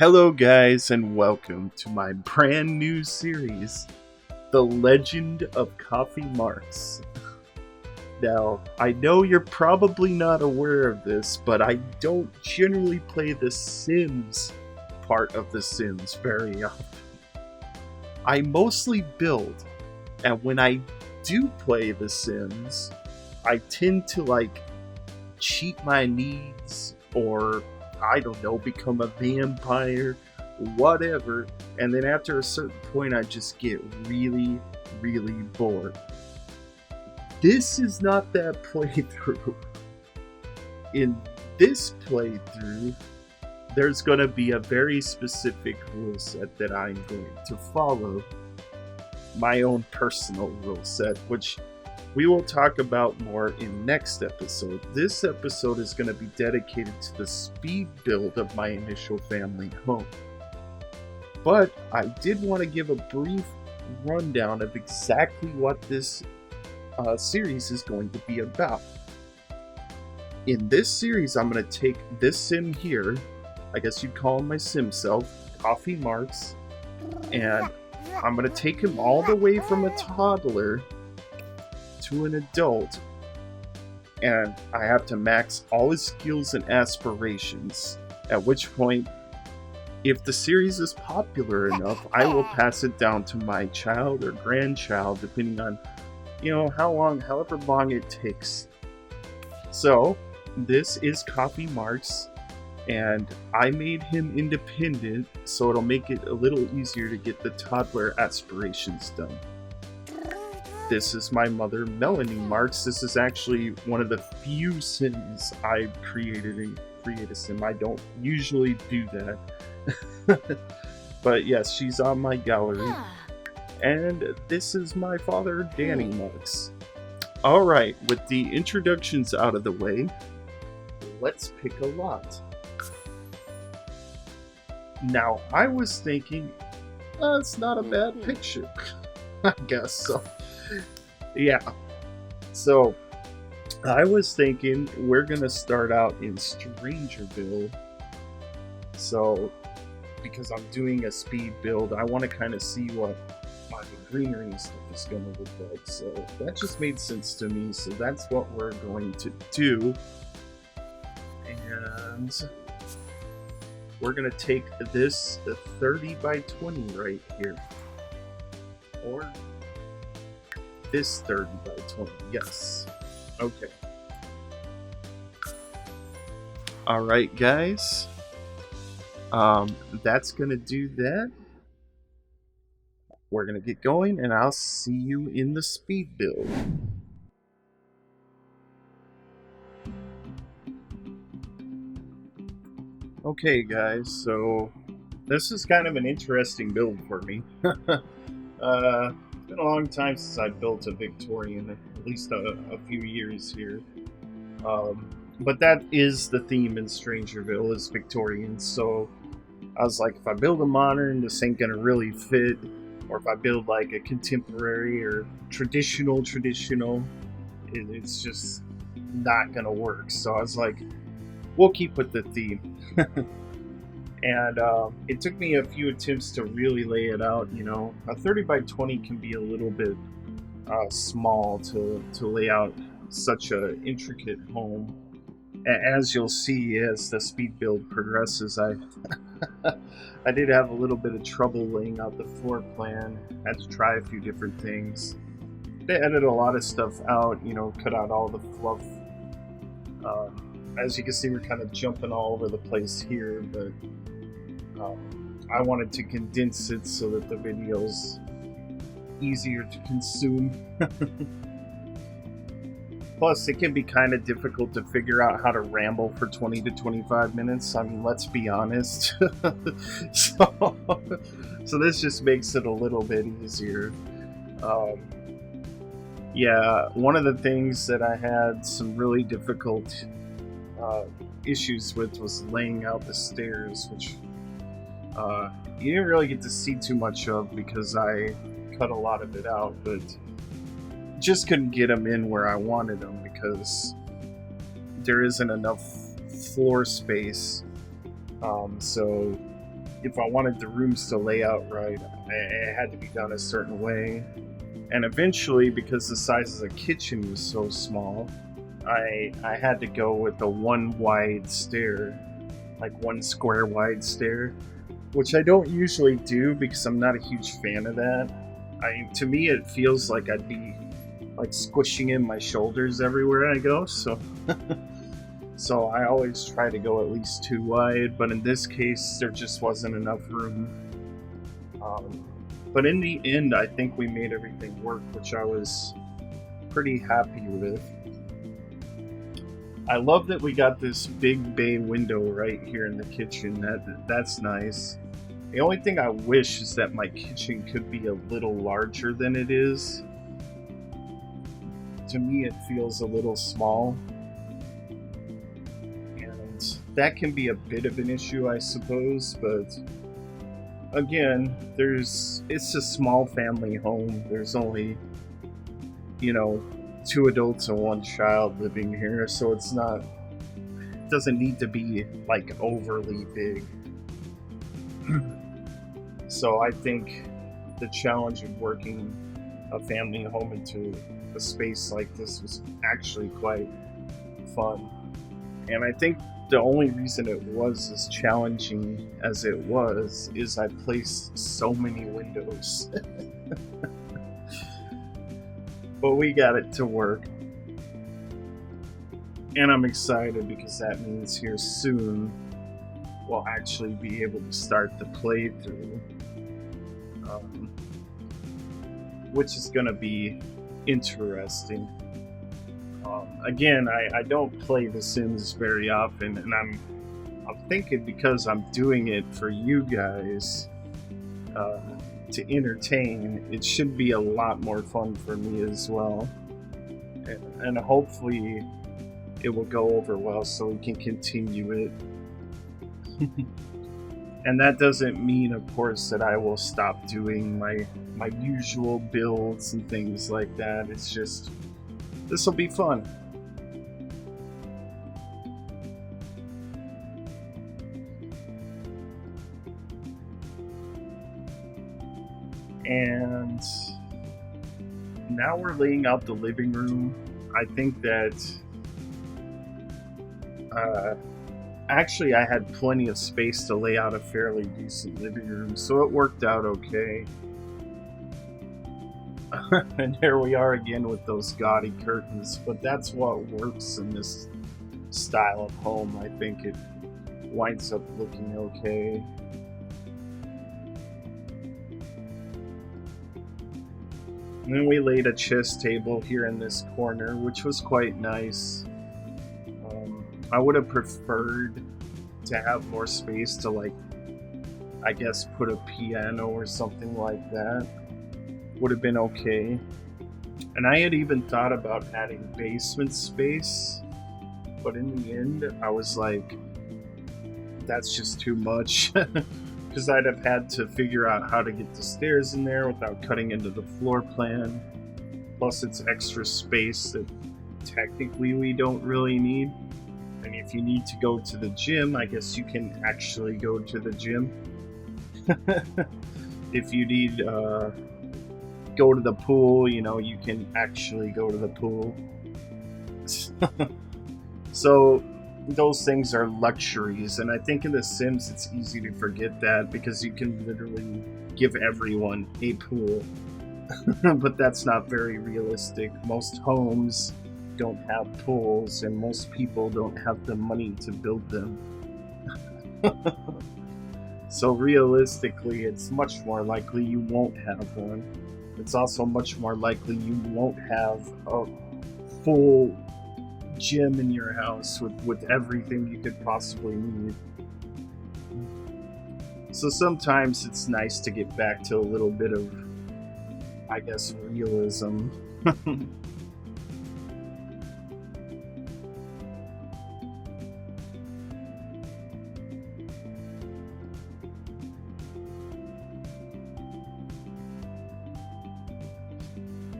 Hello, guys, and welcome to my brand new series, The Legend of Coffee Marx. Now, I know you're probably not aware of this, but I don't generally play the Sims part of The Sims very often. I mostly build, and when I do play The Sims, I tend to cheat my needs or I don't know, become a vampire, whatever, and then after a certain point I just get really, really bored. This is not that playthrough. In this playthrough, there's going to be a very specific rule set that I'm going to follow. My own personal rule set, which we will talk about more in next episode. This episode is going to be dedicated to the speed build of my initial family home. But I did want to give a brief rundown of exactly what this series is going to be about. In this series, I'm going to take this sim here, I guess you'd call him my sim self, Coffee Marx, and I'm going to take him all the way from a toddler to an adult, and I have to max all his skills and aspirations, at which point, if the series is popular enough, I will pass it down to my child or grandchild, depending on, however long it takes. So, this is Coffee Marx, and I made him independent, so it'll make it a little easier to get the toddler aspirations done. This is my mother, Melanie Marx. This is actually one of the few Sims I've created and create a sim. I don't usually do that. But yes, she's on my gallery. And this is my father, Danny Marx. Alright, with the introductions out of the way, let's pick a lot. Now, I was thinking, it's not a bad picture. I guess so. Yeah, so I was thinking we're gonna start out in Strangerville. So, because I'm doing a speed build, I want to kind of see what my greenery and stuff is gonna look like. So that just made sense to me. So that's what we're going to do, and we're gonna take this 30 by 20 right here, or this 30 by 20, yes. Okay. Alright, guys. That's gonna do that. We're gonna get going, and I'll see you in the speed build. Okay, guys, so this is kind of an interesting build for me. It's been a long time since I built a Victorian, at least a few years here. But that is the theme in Strangerville, is Victorian, so I was like, if I build a modern, this ain't gonna really fit, or if I build like a contemporary or traditional, it's just not gonna work. So I was like, we'll keep with the theme. And it took me a few attempts to really lay it out. A 30 by 20 can be a little bit small to lay out such an intricate home. As you'll see, as the speed build progresses, I I did have a little bit of trouble laying out the floor plan. I had to try a few different things. They edited a lot of stuff out, cut out all the fluff. As you can see, we're kind of jumping all over the place here, but I wanted to condense it so that the video's easier to consume. Plus, it can be kind of difficult to figure out how to ramble for 20 to 25 minutes. I mean, let's be honest. So this just makes it a little bit easier. Yeah, one of the things that I had some really difficult issues with was laying out the stairs, which you didn't really get to see too much of because I cut a lot of it out, but just couldn't get them in where I wanted them because there isn't enough floor space. So if I wanted the rooms to lay out right, it had to be done a certain way. And eventually, because the size of the kitchen was so small, I had to go with a one wide stair, like one square wide stair, which I don't usually do because I'm not a huge fan of that. To me, it feels like I'd be like squishing in my shoulders everywhere I go. So I always try to go at least two wide, but in this case, there just wasn't enough room. But in the end, I think we made everything work, which I was pretty happy with. I love that we got this big bay window right here in the kitchen. That's nice. The only thing I wish is that my kitchen could be a little larger than it is. To me, it feels a little small. And that can be a bit of an issue, I suppose, but again, it's a small family home. There's only, 2 adults and 1 child living here, so it doesn't need to be like overly big. So I think the challenge of working a family home into a space like this was actually quite fun. And I think the only reason it was as challenging as it was is I placed so many windows. But we got it to work. And I'm excited because that means here soon we'll actually be able to start the playthrough. Which is going to be interesting. Again, I don't play The Sims very often, and I'm thinking because I'm doing it for you guys to entertain, it should be a lot more fun for me as well. And hopefully it will go over well so we can continue it. And that doesn't mean, of course, that I will stop doing my usual builds and things like that. It's just, this will be fun. And now we're laying out the living room. I think that actually I had plenty of space to lay out a fairly decent living room, so it worked out okay. And here we are again with those gaudy curtains, but that's what works in this style of home. I think it winds up looking okay. And then we laid a chess table here in this corner, which was quite nice. I would have preferred to have more space to, like, I guess put a piano or something like that. Would have been okay. And I had even thought about adding basement space, but in the end I was like, that's just too much. Because I'd have had to figure out how to get the stairs in there without cutting into the floor plan. Plus it's extra space that technically we don't really need. And if you need to go to the gym, I guess you can actually go to the gym. If you need go to the pool, you can actually go to the pool. So those things are luxuries, and I think in The Sims it's easy to forget that because you can literally give everyone a pool. But that's not very realistic. Most homes don't have pools, and most people don't have the money to build them. So realistically, it's much more likely you won't have one. It's also much more likely you won't have a full gym in your house with everything you could possibly need. So sometimes it's nice to get back to a little bit of, I guess, realism.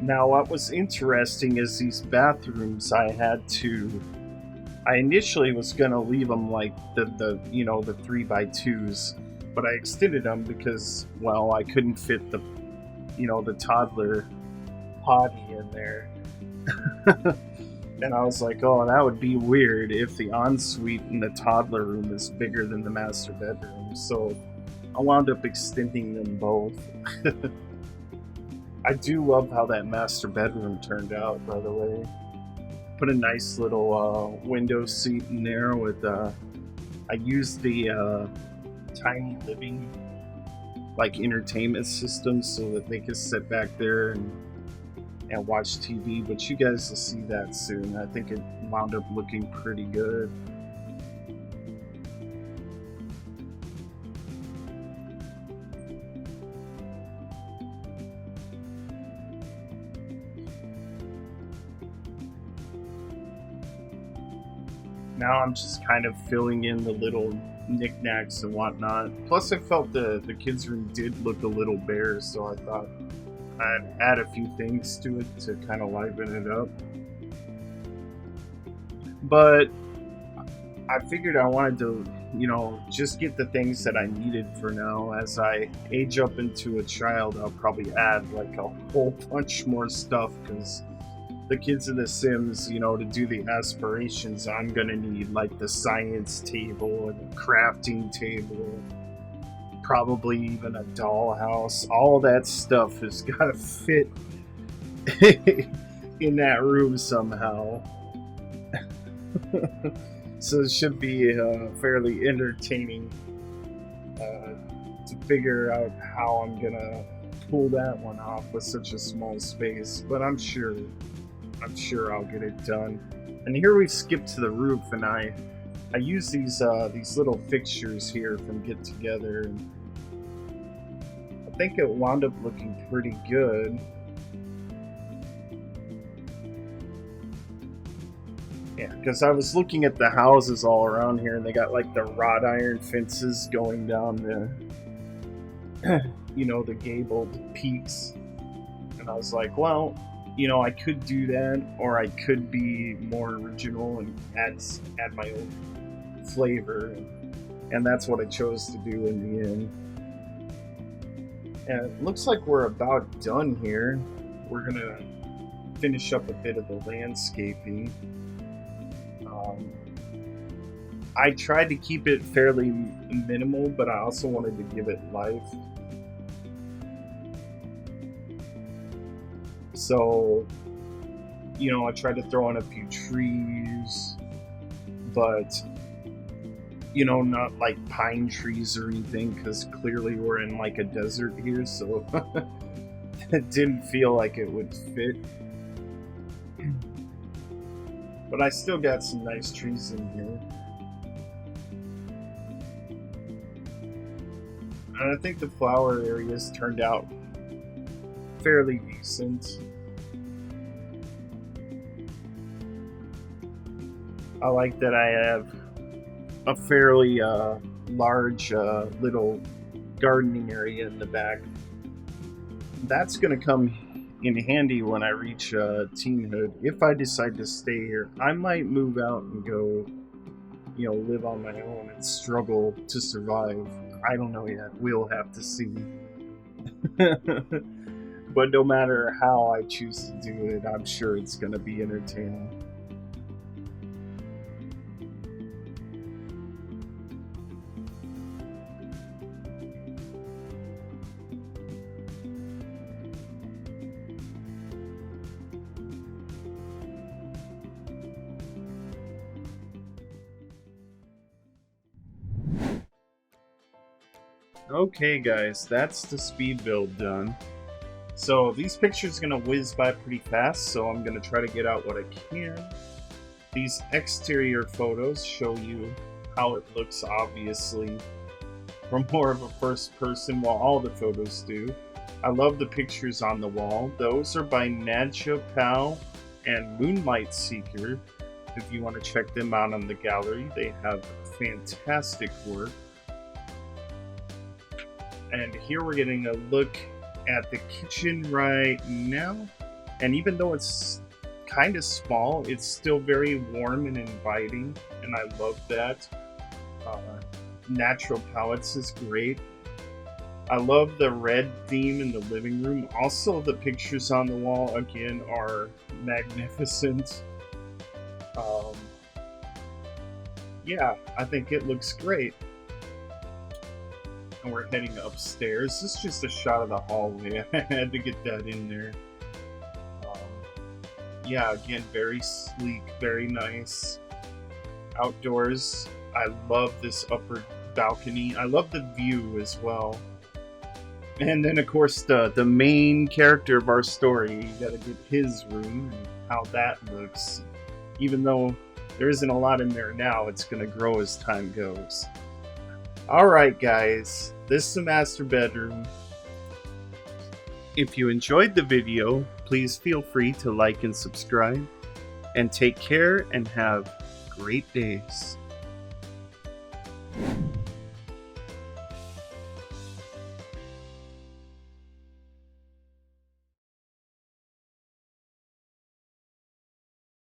Now, what was interesting is these bathrooms I initially was going to leave them like the 3x2s, but I extended them because, well, I couldn't fit the toddler potty in there. And I was like, oh, that would be weird if the ensuite in the toddler room is bigger than the master bedroom. So I wound up extending them both. I do love how that master bedroom turned out, by the way. Put a nice little window seat in there with, I used the tiny living, like, entertainment system so that they could sit back there and watch TV, but you guys will see that soon. I think it wound up looking pretty good. Now I'm just kind of filling in the little knickknacks and whatnot. Plus I felt the kids' room did look a little bare, so I thought I'd add a few things to it to kind of liven it up. But I figured I wanted to, just get the things that I needed for now. As I age up into a child, I'll probably add like a whole bunch more stuff, because the kids in The Sims, to do the aspirations, I'm gonna need like the science table and the crafting table, probably even a dollhouse. All that stuff has got to fit in that room somehow. So it should be fairly entertaining to figure out how I'm gonna pull that one off with such a small space. But I'm sure I'll get it done. And here we skip to the roof, and I use these little fixtures here from Get Together. And I think it wound up looking pretty good. Yeah, because I was looking at the houses all around here, and they got like the wrought iron fences going down the, the gabled peaks. And I was like, well, I could do that, or I could be more original and add my own flavor, and that's what I chose to do in the end. And it looks like we're about done here. We're gonna finish up a bit of the landscaping. I tried to keep it fairly minimal, but I also wanted to give it life. So, I tried to throw in a few trees, but, not like pine trees or anything, because clearly we're in like a desert here, so it didn't feel like it would fit. But I still got some nice trees in here. And I think the flower areas turned out fairly decent. I like that I have a fairly large little gardening area in the back. That's going to come in handy when I reach teenhood. If I decide to stay here, I might move out and go, live on my own and struggle to survive. I don't know yet. We'll have to see. But no matter how I choose to do it, I'm sure it's going to be entertaining. Okay guys, that's the speed build done. So these pictures are going to whiz by pretty fast, so I'm going to try to get out what I can. These exterior photos show you how it looks, obviously, from more of a first person, while all the photos do. I love the pictures on the wall. Those are by Nadja Pal and Moonlight Seeker. If you want to check them out on the gallery, they have fantastic work. And here we're getting a look at the kitchen right now. And even though it's kind of small, it's still very warm and inviting, and I love that. natural palettes is great. I love the red theme in the living room. Also, the pictures on the wall, again, are magnificent. Yeah, I think it looks great. And we're heading upstairs. This is just a shot of the hallway. I had to get that in there. Yeah, again, very sleek, very nice. Outdoors. I love this upper balcony. I love the view as well. And then, of course, the main character of our story. You gotta get his room and how that looks. Even though there isn't a lot in there now, it's gonna grow as time goes. Alright guys, this is the master bedroom. If you enjoyed the video, please feel free to like and subscribe. And take care and have great days.